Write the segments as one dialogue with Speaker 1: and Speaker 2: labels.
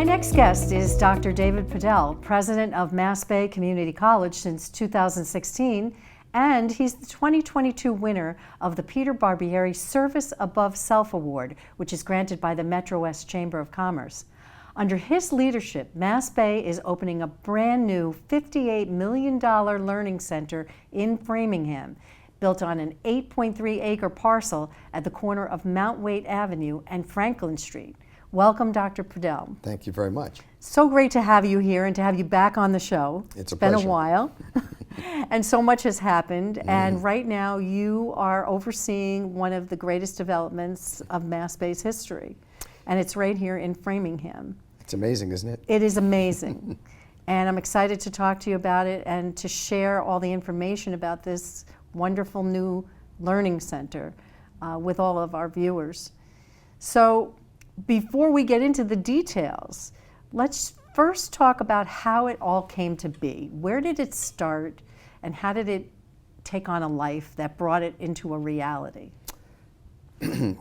Speaker 1: next guest is Dr. David Podell, president of MassBay Community College since 2016, and he's the 2022 winner of the Peter Barbieri Service Above Self Award, which is granted by the Metro West Chamber of Commerce. Under his leadership, MassBay is opening a brand new $58 million learning center in Framingham, built on an 8.3-acre parcel at the corner of Mount Waite Avenue and Franklin Street. Welcome, Dr. Podell.
Speaker 2: Thank you very much.
Speaker 1: So great to have you here and to have you back on the show.
Speaker 2: It's a
Speaker 1: been
Speaker 2: pleasure.
Speaker 1: a while. And so much has happened. And right now you are overseeing one of the greatest developments of MassBay's history. And it's right here in Framingham.
Speaker 2: It's amazing, isn't it?
Speaker 1: It is amazing. And I'm excited to talk to you about it and to share all the information about this wonderful new learning center with all of our viewers. So before we get into the details, let's first talk about how it all came to be. Where did it start and how did it take on a life that brought it into a reality?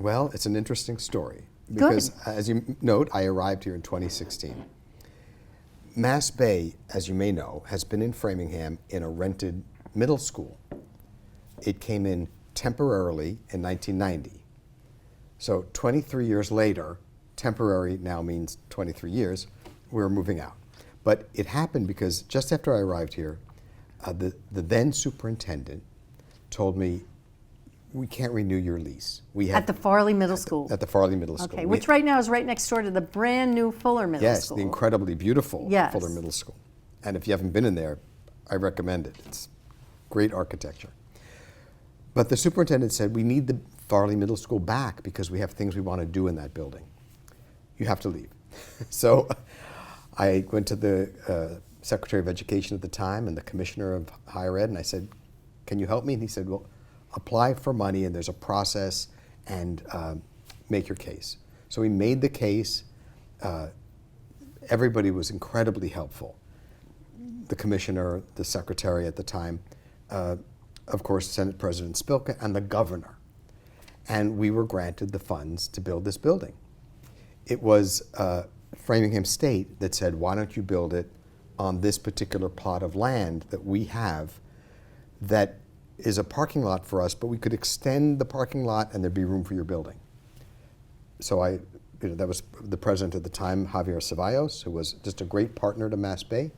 Speaker 2: Well, it's an interesting story because,
Speaker 1: Good.
Speaker 2: as you note, I arrived here in 2016. MassBay, as you may know, has been in Framingham in a rented middle school. It came in temporarily in 1990. So 23 years later, temporary now means 23 years, we're moving out. But it happened because just after I arrived here, the then superintendent told me, we can't renew your lease. We have
Speaker 1: At the Farley Middle School.
Speaker 2: At the Farley Middle School.
Speaker 1: Okay, which right now is right next door to the brand new Fuller Middle
Speaker 2: Yes,
Speaker 1: School.
Speaker 2: the incredibly beautiful
Speaker 1: Yes.
Speaker 2: Fuller Middle School. And if you haven't been in there, I recommend it. It's great architecture. But the superintendent said, we need the Farley Middle School back because we have things we want to do in that building. You have to leave. So I went to the Secretary of Education at the time and the Commissioner of Higher Ed, and I said, can you help me? And he said, well, apply for money and there's a process and make your case. So we made the case. Everybody was incredibly helpful. The Commissioner, the Secretary at the time, of course, Senate President Spilka, and the Governor. And we were granted the funds to build this building. It was Framingham State that said, why don't you build it on this particular plot of land that we have that is a parking lot for us, but we could extend the parking lot and there'd be room for your building. So that was the president at the time, Javier Ceballos, who was just a great partner to MassBay.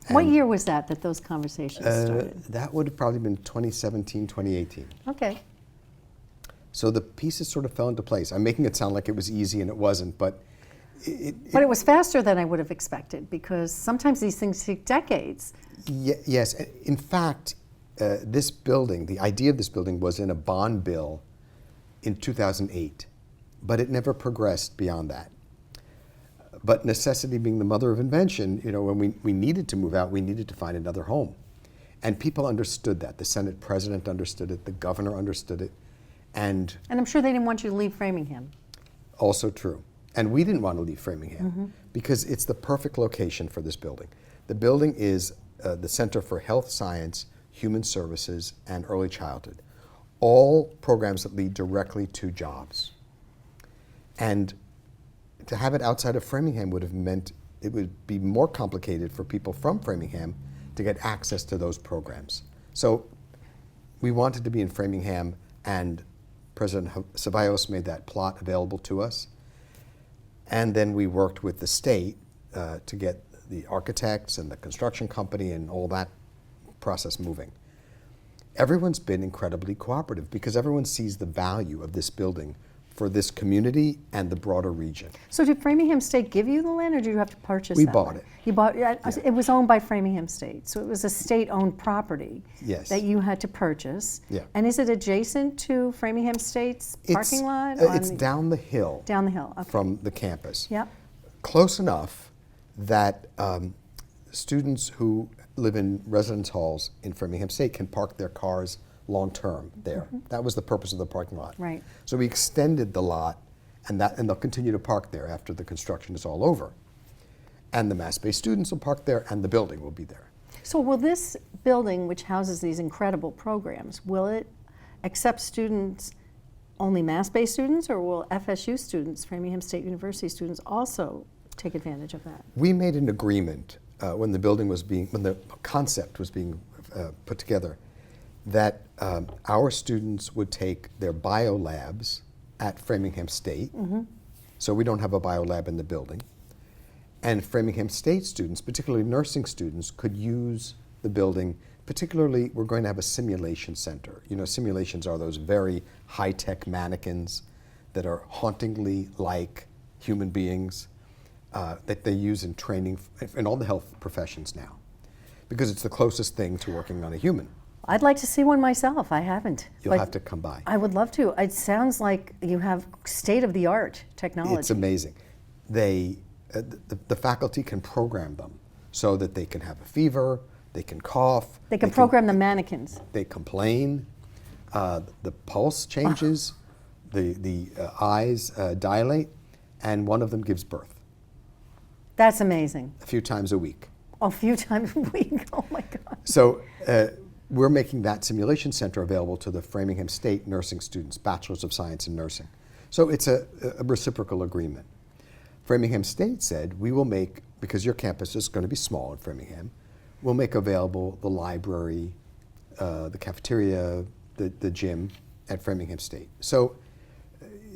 Speaker 1: What year was that those conversations started?
Speaker 2: That would have probably been 2017, 2018.
Speaker 1: Okay.
Speaker 2: So the pieces sort of fell into place. I'm making it sound like it was easy and it wasn't, but it
Speaker 1: was faster than I would have expected because sometimes these things take decades.
Speaker 2: Yes. In fact, this building, the idea of this building was in a bond bill in 2008, but it never progressed beyond that. But necessity being the mother of invention, when we needed to move out, we needed to find another home. And people understood that. The Senate President understood it, the Governor understood it, and
Speaker 1: I'm sure they didn't want you to leave Framingham.
Speaker 2: Also true. And we didn't want to leave Framingham because it's the perfect location for this building. The building is the Center for Health Science, Human Services, and Early Childhood. All programs that lead directly to jobs. And to have it outside of Framingham would have meant it would be more complicated for people from Framingham to get access to those programs. So we wanted to be in Framingham, and President Ceballos made that plot available to us. And then we worked with the state to get the architects and the construction company and all that process moving. Everyone's been incredibly cooperative because everyone sees the value of this building for this community and the broader region.
Speaker 1: So did Framingham State give you the land, or did you have to purchase
Speaker 2: We
Speaker 1: that
Speaker 2: bought
Speaker 1: land?
Speaker 2: it.
Speaker 1: You bought it. It was owned by Framingham State, so it was a state-owned property.
Speaker 2: Yes.
Speaker 1: That you had to purchase.
Speaker 2: Yeah.
Speaker 1: And is it adjacent to Framingham State's parking lot?
Speaker 2: It's down the hill.
Speaker 1: Down the hill. Okay.
Speaker 2: From the campus.
Speaker 1: Yep.
Speaker 2: Close enough that students who live in residence halls in Framingham State can park their cars long-term there. That was the purpose of the parking lot.
Speaker 1: Right.
Speaker 2: So we extended the lot, and they'll continue to park there after the construction is all over. And the MassBay students will park there, and the building will be there.
Speaker 1: So will this building, which houses these incredible programs, will it accept students, only MassBay students, or will FSU students, Framingham State University students, also take advantage of that?
Speaker 2: We made an agreement when the concept was being put together, that our students would take their bio labs at Framingham State. So we don't have a bio lab in the building. And Framingham State students, particularly nursing students, could use the building. Particularly, we're going to have a simulation center. You know, simulations are those very high-tech mannequins that are hauntingly like human beings that they use in training in all the health professions now, because it's the closest thing to working on a human.
Speaker 1: I'd like to see one myself. I haven't.
Speaker 2: You'll have to come by.
Speaker 1: I would love to. It sounds like you have state-of-the-art technology.
Speaker 2: It's amazing. The faculty can program them so that they can have a fever, they can cough.
Speaker 1: They can program the mannequins.
Speaker 2: They complain. The pulse changes. The eyes dilate, and one of them gives birth.
Speaker 1: That's amazing.
Speaker 2: A few times a week.
Speaker 1: A few times a week. Oh my God.
Speaker 2: So we're making that simulation center available to the Framingham State nursing students, Bachelors of Science in Nursing. So it's a reciprocal agreement. Framingham State said, we will make, because your campus is going to be small in Framingham, we'll make available the library, the cafeteria, the gym at Framingham State. So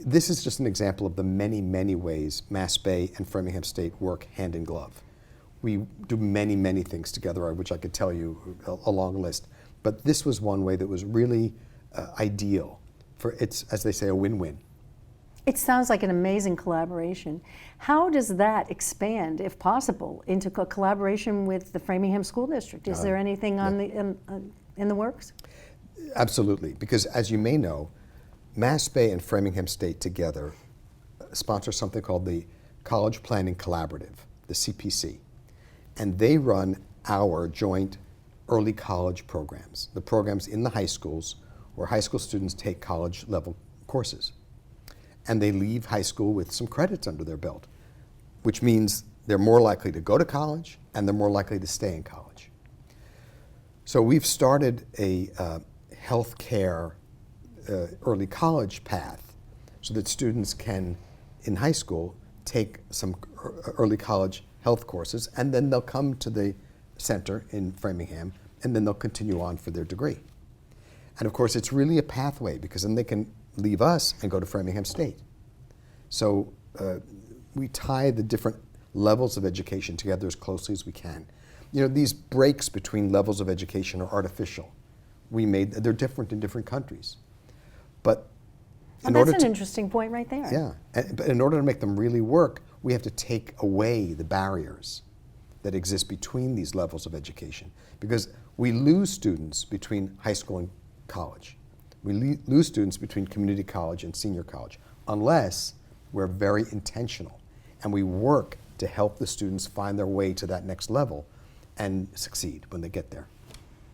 Speaker 2: this is just an example of the many, many ways MassBay and Framingham State work hand in glove. We do many, many things together, which I could tell you a long list. But this was one way that was really ideal for, it's, as they say, a win-win.
Speaker 1: It sounds like an amazing collaboration. How does that expand, if possible, into collaboration with the Framingham School District? Is there anything on in the works?
Speaker 2: Absolutely, because as you may know, MassBay and Framingham State together sponsor something called the College Planning Collaborative, the CPC. And they run our joint early college programs, the programs in the high schools where high school students take college level courses. And they leave high school with some credits under their belt, which means they're more likely to go to college and they're more likely to stay in college. So we've started a healthcare early college path so that students can, in high school, take some early college health courses, and then they'll come to the center in Framingham, and then they'll continue on for their degree. And of course, it's really a pathway, because then they can leave us and go to Framingham State. So we tie the different levels of education together as closely as we can. You know, these breaks between levels of education are artificial. They're different in different countries. But
Speaker 1: that's an interesting point right there.
Speaker 2: Yeah, but in order to make them really work, we have to take away the barriers that exist between these levels of education, because we lose students between high school and college. We lose students between community college and senior college, unless we're very intentional and we work to help the students find their way to that next level and succeed when they get there.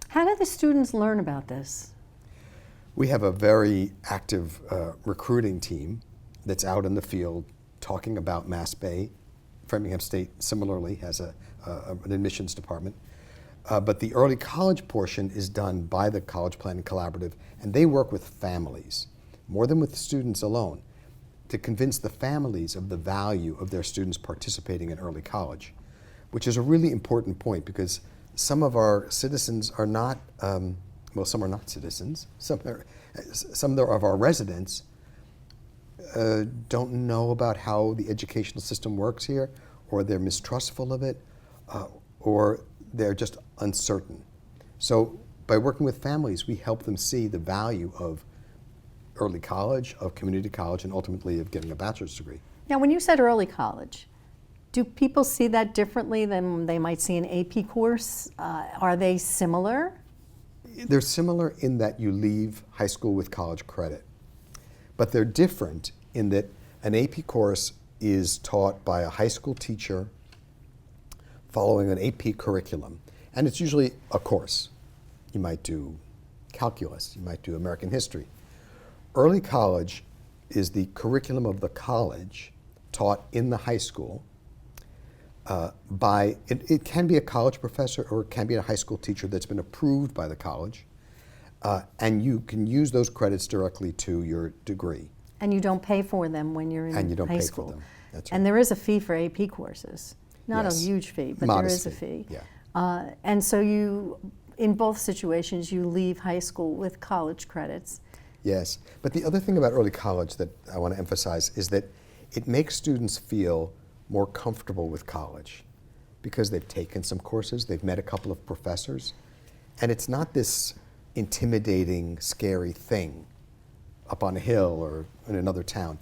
Speaker 1: How do the students learn about this?
Speaker 2: We have a very active recruiting team that's out in the field talking about MassBay. Framingham State similarly has an admissions department. But the early college portion is done by the College Planning Collaborative, and they work with families, more than with students alone, to convince the families of the value of their students participating in early college, which is a really important point, because some of our citizens are not, well, some are not citizens, some of our residents don't know about how the educational system works here, or they're mistrustful of it, or they're just uncertain. So by working with families, we help them see the value of early college, of community college, and ultimately of getting a bachelor's degree.
Speaker 1: Now, when you said early college, do people see that differently than they might see an AP course? Are they similar?
Speaker 2: They're similar in that you leave high school with college credit, but they're different in that an AP course is taught by a high school teacher following an AP curriculum, and it's usually a course. You might do calculus, you might do American history. Early college is the curriculum of the college taught in the high school it can be a college professor, or it can be a high school teacher that's been approved by the college, and you can use those credits directly to your degree.
Speaker 1: And you don't pay for them when you're in
Speaker 2: And you don't
Speaker 1: high
Speaker 2: pay
Speaker 1: school.
Speaker 2: for them. That's right.
Speaker 1: And there is a fee for AP courses. Not
Speaker 2: Yes.
Speaker 1: a huge fee, but
Speaker 2: Modest
Speaker 1: there is a fee.
Speaker 2: Yeah.
Speaker 1: And so you, in both situations, you leave high school with college credits.
Speaker 2: Yes, but the other thing about early college that I want to emphasize is that it makes students feel more comfortable with college because they've taken some courses, they've met a couple of professors, and it's not this intimidating, scary thing up on a hill or in another town.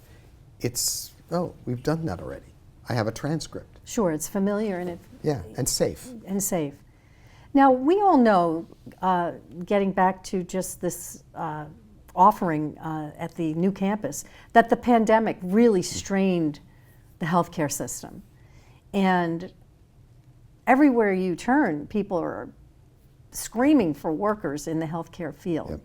Speaker 2: It's, oh, we've done that already. I have a transcript.
Speaker 1: Sure, it's familiar and
Speaker 2: Yeah, and safe.
Speaker 1: safe. Now, we all know, getting back to just this offering at the new campus, that the pandemic really strained the healthcare system. And everywhere you turn, people are screaming for workers in the healthcare field.
Speaker 2: Yep.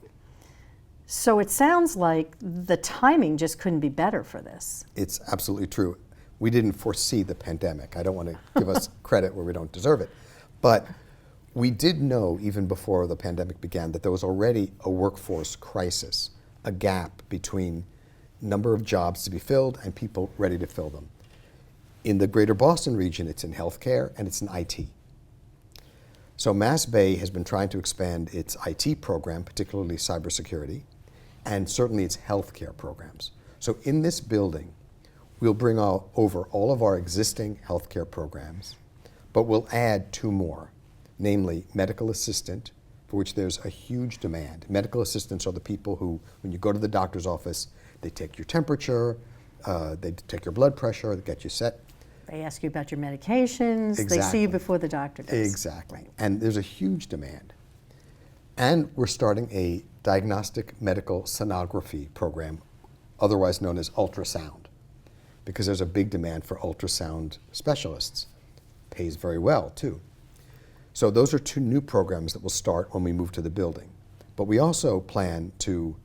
Speaker 1: So it sounds like the timing just couldn't be better for this.
Speaker 2: It's absolutely true. We didn't foresee the pandemic. I don't want to give us credit where we don't deserve it. But we did know, even before the pandemic began, that there was already a workforce crisis, a gap between number of jobs to be filled and people ready to fill them. In the greater Boston region, it's in healthcare and it's in IT. So MassBay has been trying to expand its IT program, particularly cybersecurity, and certainly its healthcare programs. So in this building, we'll bring over all of our existing healthcare programs, but we'll add 2 more, namely medical assistant, for which there's a huge demand. Medical assistants are the people who, when you go to the doctor's office, they take your temperature, they take your blood pressure, they get you set.
Speaker 1: They ask you about your medications.
Speaker 2: Exactly.
Speaker 1: They see you before the doctor does.
Speaker 2: Exactly. Right. And there's a huge demand. And we're starting a diagnostic medical sonography program, otherwise known as ultrasound, because there's a big demand for ultrasound specialists. Pays very well, too. So those are 2 new programs that will start when we move to the building. But we also plan to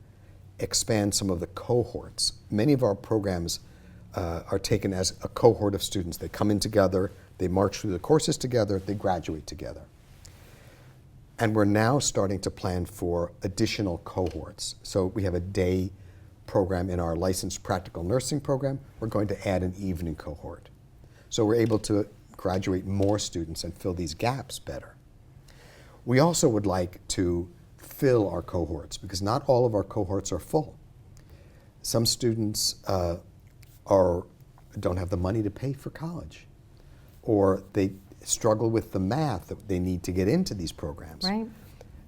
Speaker 2: expand some of the cohorts. Many of our programs are taken as a cohort of students. They come in together, they march through the courses together, they graduate together. And we're now starting to plan for additional cohorts. So we have a day program in our licensed practical nursing program. We're going to add an evening cohort. So we're able to graduate more students and fill these gaps better. We also would like to fill our cohorts because not all of our cohorts are full. Some students don't have the money to pay for college, or they struggle with the math that they need to get into these programs.
Speaker 1: Right.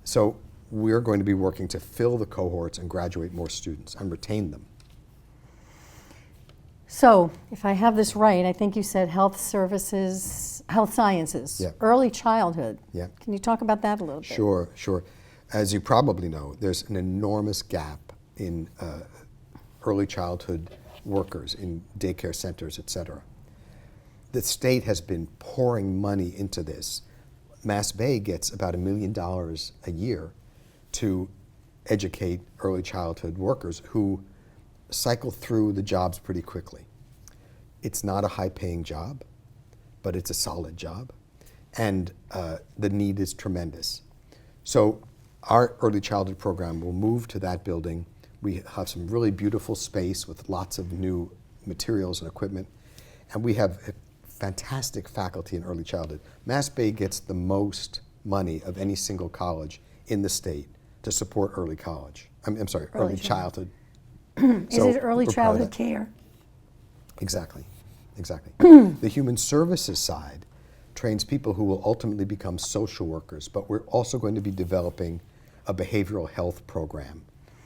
Speaker 2: So we're going to be working to fill the cohorts and graduate more students and retain them.
Speaker 1: So, if I have this right, I think you said health services, health sciences,
Speaker 2: Yeah.
Speaker 1: early childhood.
Speaker 2: Yeah.
Speaker 1: Can you talk about that a little bit?
Speaker 2: Sure, sure. As you probably know, there's an enormous gap in early childhood workers in daycare centers, et cetera. The state has been pouring money into this. MassBay gets about $1 million a year to educate early childhood workers who cycle through the jobs pretty quickly. It's not a high-paying job, but it's a solid job, and the need is tremendous. So our early childhood program will move to that building. We have some really beautiful space with lots of new materials and equipment, and we have a fantastic faculty in early childhood. MassBay gets the most money of any single college in the state to support early college. I'm sorry, early childhood.
Speaker 1: Is it early childhood care?
Speaker 2: Exactly, exactly. The human services side trains people who will ultimately become social workers, but we're also going to be developing a behavioral health program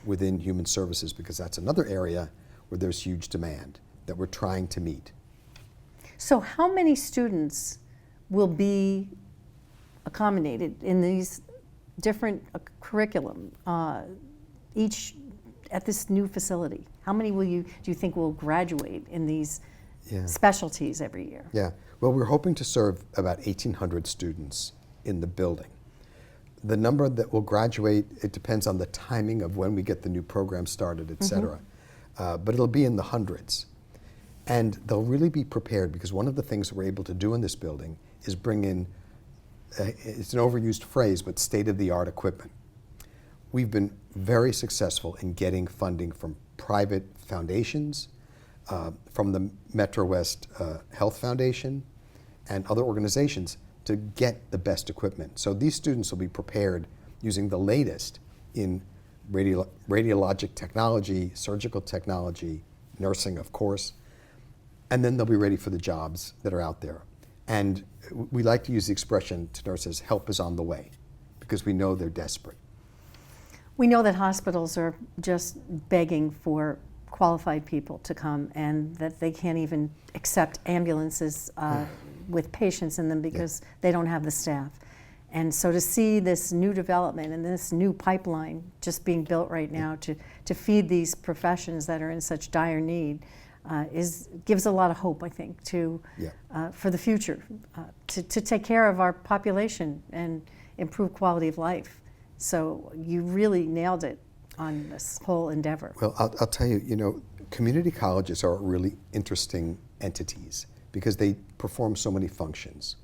Speaker 2: within human services because that's another area where there's huge demand that we're trying to meet.
Speaker 1: So how many students will be accommodated in these different curriculum, each at this new facility? How many do you think will graduate in these specialties every year?
Speaker 2: Yeah, well, we're hoping to serve about 1,800 students in the building. The number that will graduate, it depends on the timing of when we get the new program started, et cetera. But it'll be in the hundreds. And they'll really be prepared because one of the things we're able to do in this building is bring in, it's an overused phrase, but state-of-the-art equipment. we've been very successful in getting funding from private foundations, from the Metro West Health Foundation, and other organizations to get the best equipment. So these students will be prepared using the latest in radiologic technology, surgical technology, nursing, of course, and then they'll be ready for the jobs that are out there. And we like to use the expression to nurses, help is on the way, because we know they're desperate.
Speaker 1: We know that hospitals are just begging for qualified people to come, and that they can't even accept ambulances with patients in them because they don't have the staff. And so to see this new development and this new pipeline just being built right now to feed these professions that are in such dire need gives a lot of hope, I think, for the future, to take care of our population and improve quality of life. So you really nailed it on this whole endeavor.
Speaker 2: Well, I'll tell you, community colleges are really interesting entities because they perform so many functions.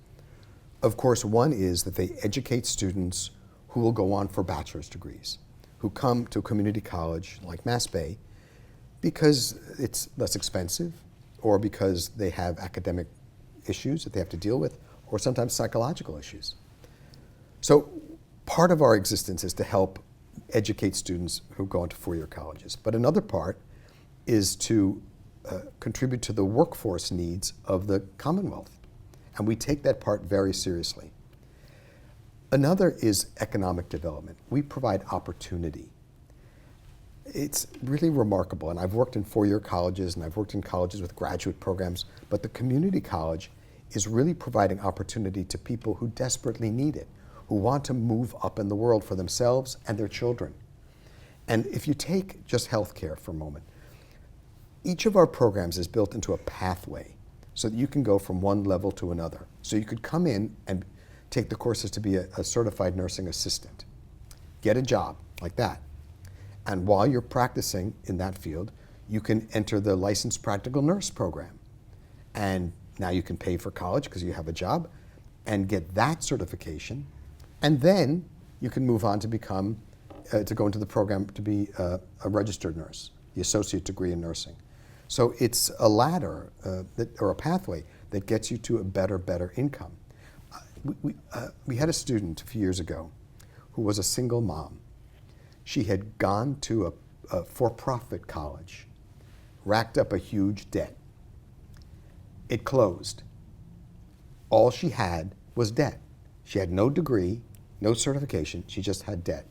Speaker 2: Of course, one is that they educate students who will go on for bachelor's degrees, who come to a community college like MassBay because it's less expensive, or because they have academic issues that they have to deal with, or sometimes psychological issues. So part of our existence is to help educate students who go into four-year colleges. But another part is to contribute to the workforce needs of the Commonwealth. And we take that part very seriously. Another is economic development. We provide opportunity. It's really remarkable, and I've worked in four-year colleges and I've worked in colleges with graduate programs, but the community college is really providing opportunity to people who desperately need it, who want to move up in the world for themselves and their children. And if you take just healthcare for a moment, each of our programs is built into a pathway so that you can go from one level to another. So you could come in and take the courses to be a certified nursing assistant, get a job like that. And while you're practicing in that field, you can enter the licensed practical nurse program. And now you can pay for college because you have a job and get that certification. And then you can move on to become, to go into the program to be a registered nurse, the associate degree in nursing. So it's a ladder or a pathway that gets you to a better income. We had a student a few years ago who was a single mom. She had gone to a for-profit college, racked up a huge debt. It closed. All she had was debt. She had no degree, no certification, she just had debt.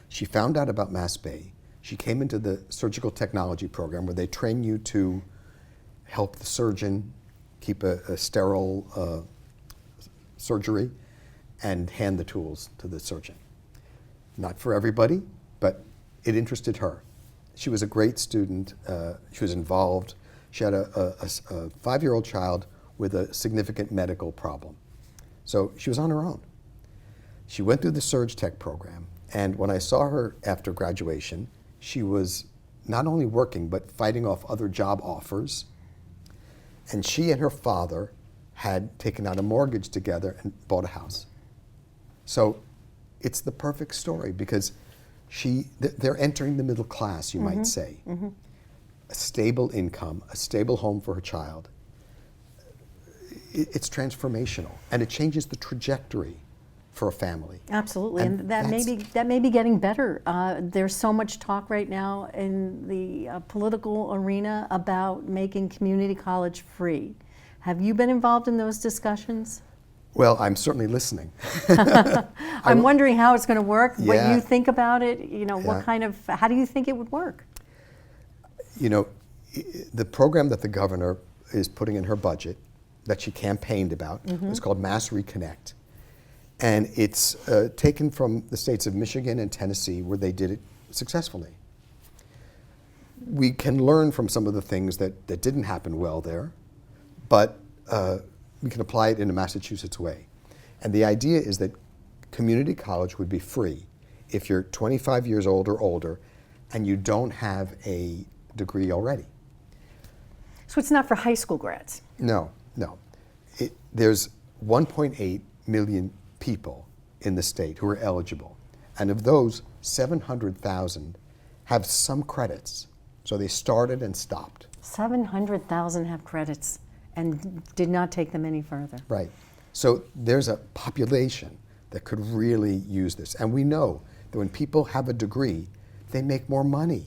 Speaker 2: She found out about MassBay. She came into the surgical technology program where they train you to help the surgeon keep a sterile surgery and hand the tools to the surgeon. Not for everybody, but it interested her. She was a great student. She was involved. She had a 5-year-old child with a significant medical problem. So she was on her own. She went through the Surg Tech program, and when I saw her after graduation, she was not only working, but fighting off other job offers. And she and her father had taken out a mortgage together and bought a house. So it's the perfect story because they're entering the middle class, you might say. A stable income, a stable home for her child. It's transformational, and it changes the trajectory for a family.
Speaker 1: Absolutely, and that may be getting better. There's so much talk right now in the political arena about making community college free. Have you been involved in those discussions?
Speaker 2: Well, I'm certainly listening.
Speaker 1: I'm wondering how it's going to work, what
Speaker 2: Yeah.
Speaker 1: you think about it,
Speaker 2: Yeah.
Speaker 1: how do you think it would work?
Speaker 2: The program that the governor is putting in her budget that she campaigned about is called Mass Reconnect. And it's taken from the states of Michigan and Tennessee where they did it successfully. We can learn from some of the things that didn't happen well there, but we can apply it in a Massachusetts way. And the idea is that community college would be free if you're 25 years old or older and you don't have a degree already.
Speaker 1: So it's not for high school grads?
Speaker 2: No. There's 1.8 million people in the state who are eligible. And of those, 700,000 have some credits. So they started and stopped.
Speaker 1: 700,000 have credits and did not take them any further.
Speaker 2: Right. So there's a population that could really use this. And we know that when people have a degree, they make more money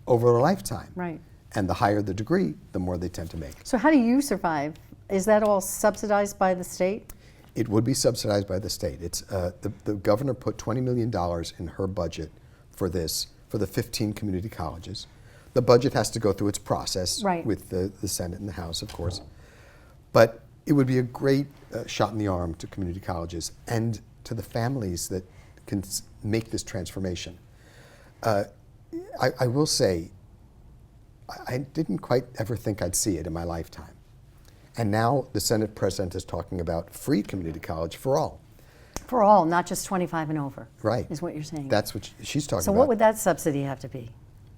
Speaker 2: over a lifetime.
Speaker 1: Right.
Speaker 2: And the higher the degree, the more they tend to make.
Speaker 1: So how do you survive? Is that all subsidized by the state?
Speaker 2: It would be subsidized by the state. It's the governor put $20 million in her budget for this, for the 15 community colleges. The budget has to go through its process
Speaker 1: Right.
Speaker 2: with the Senate and the House, of course. But it would be a great shot in the arm to community colleges and to the families that can make this transformation. I will say, I didn't quite ever think I'd see it in my lifetime. And now the Senate President is talking about free community college for all.
Speaker 1: For all, not just 25 and over.
Speaker 2: Right.
Speaker 1: Is what you're saying.
Speaker 2: That's what she's talking
Speaker 1: So
Speaker 2: about.
Speaker 1: what would that subsidy have to be?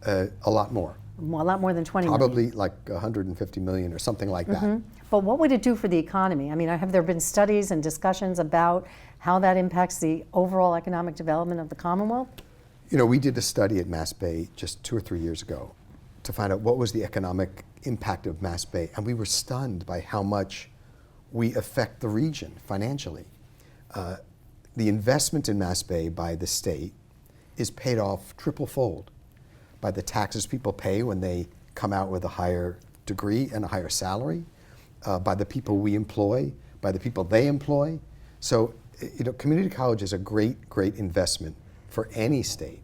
Speaker 2: A lot more.
Speaker 1: Well, a lot more than 20 million.
Speaker 2: Probably like 150 million or something like that.
Speaker 1: But what would it do for the economy? I mean, have there been studies and discussions about how that impacts the overall economic development of the Commonwealth?
Speaker 2: You know, we did a study at MassBay just 2 or 3 years ago to find out what was the economic impact of MassBay, and we were stunned by how much we affect the region financially. The investment in MassBay by the state is paid off triple-fold by the taxes people pay when they come out with a higher degree and a higher salary, by the people we employ, by the people they employ. So, you know, community college is a great, great investment for any state.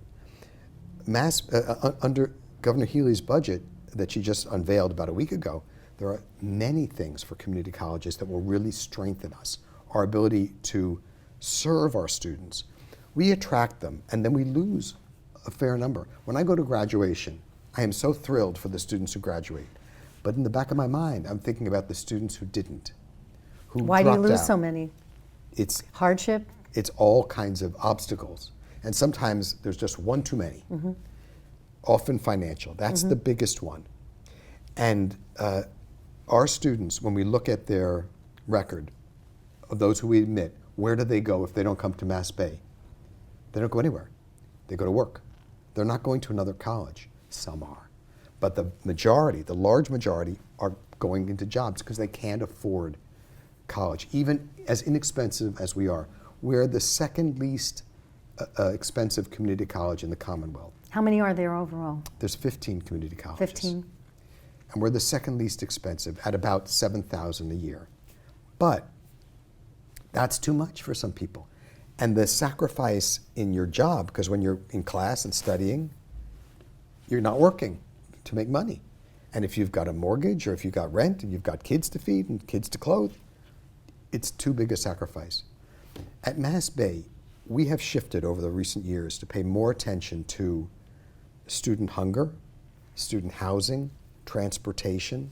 Speaker 2: Under Governor Healy's budget that she just unveiled about a week ago, there are many things for community colleges that will really strengthen us, our ability to serve our students. We attract them, and then we lose a fair number. When I go to graduation, I am so thrilled for the students who graduate. But in the back of my mind, I'm thinking about the students who didn't, who
Speaker 1: Why do you
Speaker 2: dropped
Speaker 1: lose
Speaker 2: out.
Speaker 1: so many?
Speaker 2: It's
Speaker 1: Hardship?
Speaker 2: It's all kinds of obstacles. And sometimes there's just one too many. Often financial. That's the biggest one. And our students, when we look at their record, of those who we admit, where do they go if they don't come to MassBay? They don't go anywhere. They go to work. They're not going to another college. Some are. But the majority, the large majority, are going into jobs because they can't afford college. Even as inexpensive as we are, we're the second least expensive community college in the Commonwealth.
Speaker 1: How many are there overall?
Speaker 2: There's 15 community colleges.
Speaker 1: 15.
Speaker 2: And we're the second least expensive at about $7,000 a year. But that's too much for some people. And the sacrifice in your job, because when you're in class and studying, you're not working to make money. And if you've got a mortgage or if you've got rent and you've got kids to feed and kids to clothe, it's too big a sacrifice. At MassBay, we have shifted over the recent years to pay more attention to student hunger, student housing, transportation,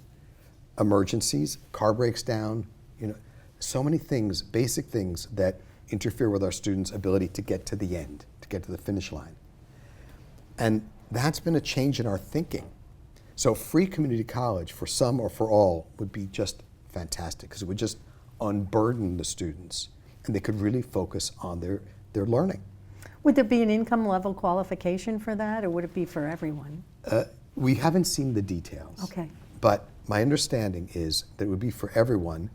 Speaker 2: emergencies, car breaks down, you know, so many things, basic things that interfere with our students' ability to get to the end, to get to the finish line. And that's been a change in our thinking. So free community college for some or for all would be just fantastic because it would just unburden the students and they could really focus on their learning.
Speaker 1: Would there be an income level qualification for that, or would it be for everyone?
Speaker 2: We haven't seen the details.
Speaker 1: Okay.
Speaker 2: But my understanding is that it would be for everyone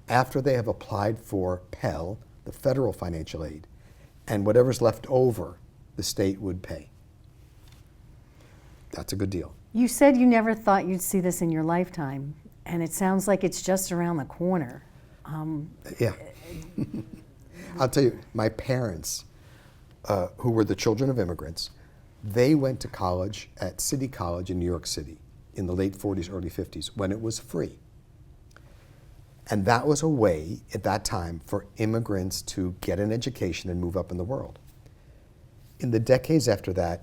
Speaker 2: after they have applied for Pell, the federal financial aid, and whatever's left over, the state would pay. That's a good deal.
Speaker 1: You said you never thought you'd see this in your lifetime, and it sounds like it's just around the corner.
Speaker 2: Yeah. I'll tell you, my parents, who were the children of immigrants, they went to college at City College in New York City in the late 40s, early 50s, when it was free. And that was a way at that time for immigrants to get an education and move up in the world. In the decades after that,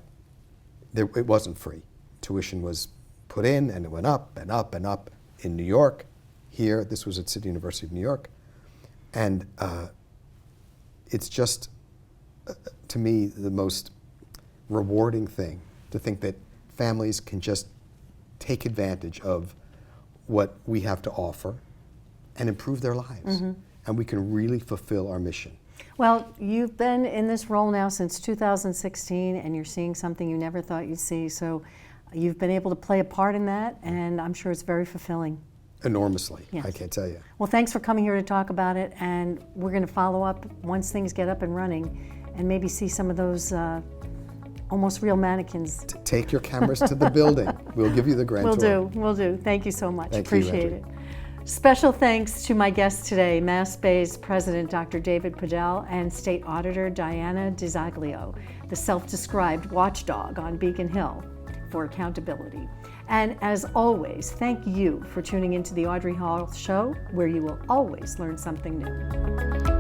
Speaker 2: it wasn't free. Tuition was put in and it went up and up and up. In New York, here, this was at City University of New York. And it's just, to me, the most rewarding thing to think that families can just take advantage of what we have to offer and improve their lives. And we can really fulfill our mission.
Speaker 1: Well, you've been in this role now since 2016, and you're seeing something you never thought you'd see. So you've been able to play a part in that, and I'm sure it's very fulfilling.
Speaker 2: Enormously,
Speaker 1: Yes.
Speaker 2: I can't tell you.
Speaker 1: Well, thanks for coming here to talk about it, and we're going to follow up once things get up and running, and maybe see some of those almost real mannequins.
Speaker 2: Take your cameras to the building. We'll give you the grand tour.
Speaker 1: We'll do. Thank you so much.
Speaker 2: Thank you,
Speaker 1: Appreciate
Speaker 2: Audrey.
Speaker 1: it. Special thanks to my guests today, MassBay's President Dr. David Podell and State Auditor Diana DiZaglio, the self-described watchdog on Beacon Hill for accountability. And as always, thank you for tuning into the Audrey Hall Show, where you will always learn something new.